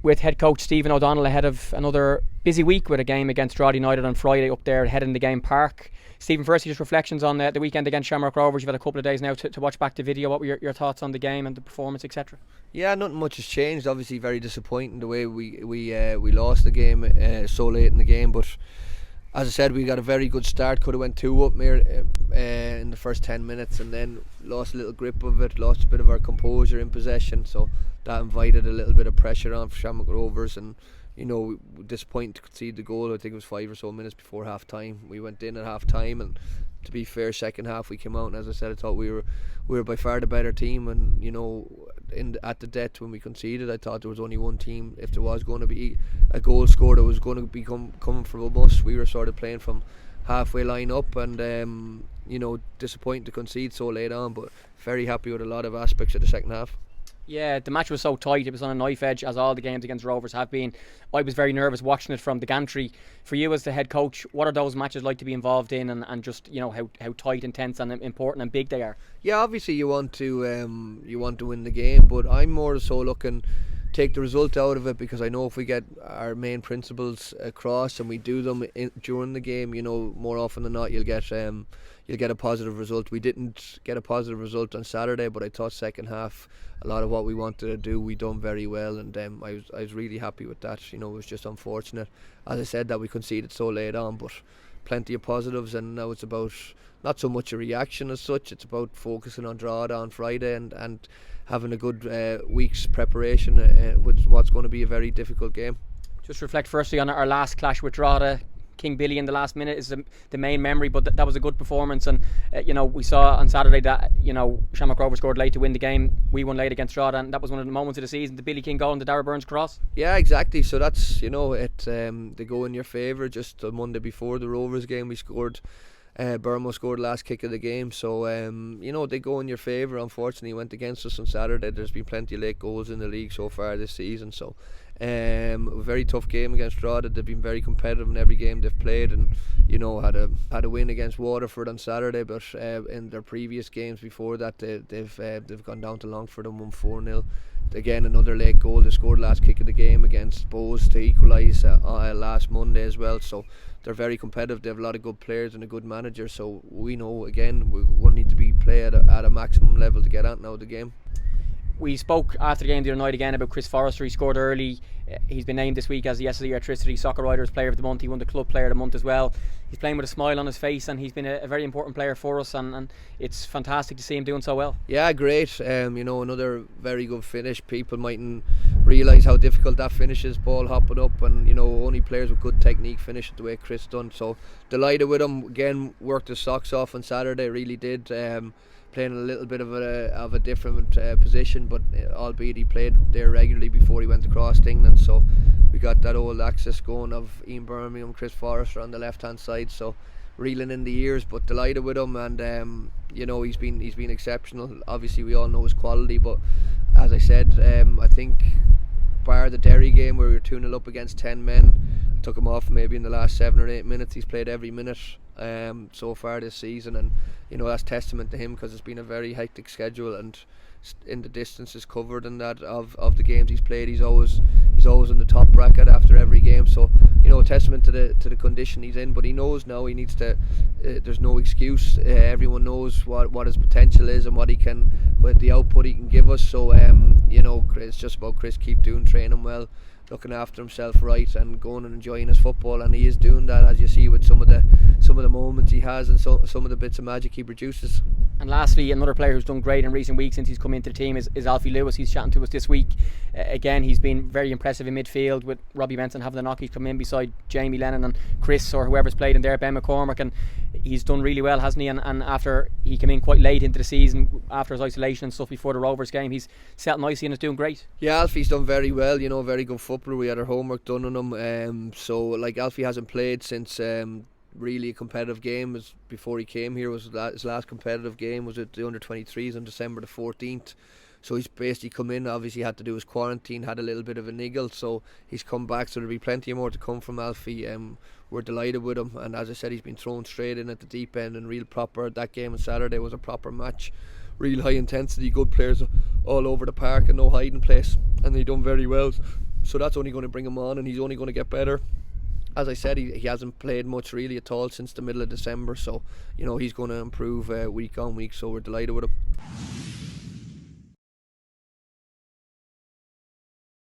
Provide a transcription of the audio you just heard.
with head coach Stephen O'Donnell ahead of another busy week with a game against Drogheda United on Friday up there head in the game park. Stephen, firstly, just reflections on the weekend against Shamrock Rovers. You've had a couple of days now to watch back the video. What were your thoughts on the game and the performance, etc.? Yeah, nothing much has changed. Obviously, very disappointing the way we lost the game so late in the game. But as I said, we got a very good start. Could have went 2-up in the first 10 minutes, and then lost a little grip of it. Lost a bit of our composure in possession. So that invited a little bit of pressure on for Shamrock Rovers, and disappointed to concede the goal. I think it was 5 or so minutes before half time. We went in at half time, and to be fair, second half we came out, and as I said, I thought we were by far the better team. And at the death when we conceded, I thought there was only one team. If there was going to be a goal scored, it was going to be coming from us. We were sort of playing from halfway line up, and disappointed to concede so late on, but very happy with a lot of aspects of the second half. Yeah, the match was so tight. It was on a knife edge, as all the games against Rovers have been. I was very nervous watching it from the gantry. For you as the head coach, what are those matches like to be involved in, and just how tight, intense and important and big they are? Yeah, obviously you want to win the game, but I'm more so looking take the result out of it, because I know if we get our main principles across and we do them during the game, more often than not you'll get a positive result. We didn't get a positive result on Saturday, but I thought second half a lot of what we wanted to do we done very well, and I was really happy with that. It was just unfortunate, as I said, that we conceded so late on, but plenty of positives. And now it's about not so much a reaction as such, it's about focusing on Drogheda on Friday and having a good week's preparation with what's going to be a very difficult game. Just reflect firstly on our last clash with Drogheda. King Billy in the last minute is the main memory, but that was a good performance. And we saw on Saturday that Shamrock Rovers scored late to win the game. We won late against Drogheda, and that was one of the moments of the season, the Billy King goal and the Darragh Burns cross. Yeah, exactly. So that's they go in your favour. Just the Monday before the Rovers game, we scored. Burmo scored the last kick of the game, so they go in your favour. Unfortunately, went against us on Saturday. There's been plenty of late goals in the league so far this season, so a very tough game against Drogheda. They've been very competitive in every game they've played, and had a win against Waterford on Saturday, but in their previous games before that they've gone down to Longford and won 4-0. Again, another late goal. They scored last kick of the game against Bowes to equalise last Monday as well, so they're very competitive. They have a lot of good players and a good manager, so we know again we're going to need to be play at a maximum level to get out now of the game. We spoke after the game the other night again about Chris Forrester. He scored early. He's been named this week as the SLE Electricity Soccer Writers Player of the Month. He won the Club Player of the Month as well. He's playing with a smile on his face, and he's been a very important player for us, and it's fantastic to see him doing so well. Yeah, great. Another very good finish. People mightn't realise how difficult that finish is, ball hopping up, and only players with good technique finish it the way Chris done. So delighted with him. Again, worked his socks off on Saturday, really did. Playing a little bit of a different position, but albeit he played there regularly before he went across to England, so we got that old axis going of Ian Birmingham, Chris Forrester on the left hand side, so reeling in the years, but delighted with him. And he's been exceptional. Obviously we all know his quality, but as I said, I think bar the Derry game where we were 2-0 up against 10 men, took him off maybe in the last 7 or 8 minutes. He's played every minute so far this season, and that's testament to him, because it's been a very hectic schedule, and in the distances covered and that of the games he's played, he's always in the top bracket after every game, so testament to the condition he's in. But he knows now he needs to there's no excuse. Everyone knows what his potential is and what the output he can give us, so it's just about Chris keep doing training well, looking after himself right, and going and enjoying his football, and he is doing that, as you see with some of the moments he has and some of the bits of magic he produces. And lastly, another player who's done great in recent weeks since he's come into the team is Alfie Lewis. He's chatting to us this week. Again, he's been very impressive in midfield, with Robbie Benson having the knock. He's come in beside Jamie Lennon and Chris, or whoever's played in there, Ben McCormick, and he's done really well, hasn't he? And after he came in quite late into the season, after his isolation and stuff before the Rovers game, he's settled nicely and is doing great. Yeah, Alfie's done very well, very good footballer. We had our homework done on him, so Alfie hasn't played since really a competitive game. As before he came here, was his last competitive game was at the under-23s on December the 14th. So he's basically come in, obviously had to do his quarantine, had a little bit of a niggle, so he's come back, so there'll be plenty more to come from Alfie. We're delighted with him, and as I said, he's been thrown straight in at the deep end and real proper. That game on Saturday was a proper match, real high intensity, good players all over the park and no hiding place, and he done very well. so that's only going to bring him on, and he's only going to get better. As I said, he hasn't played much really at all since the middle of December, so he's going to improve week on week, so we're delighted with him.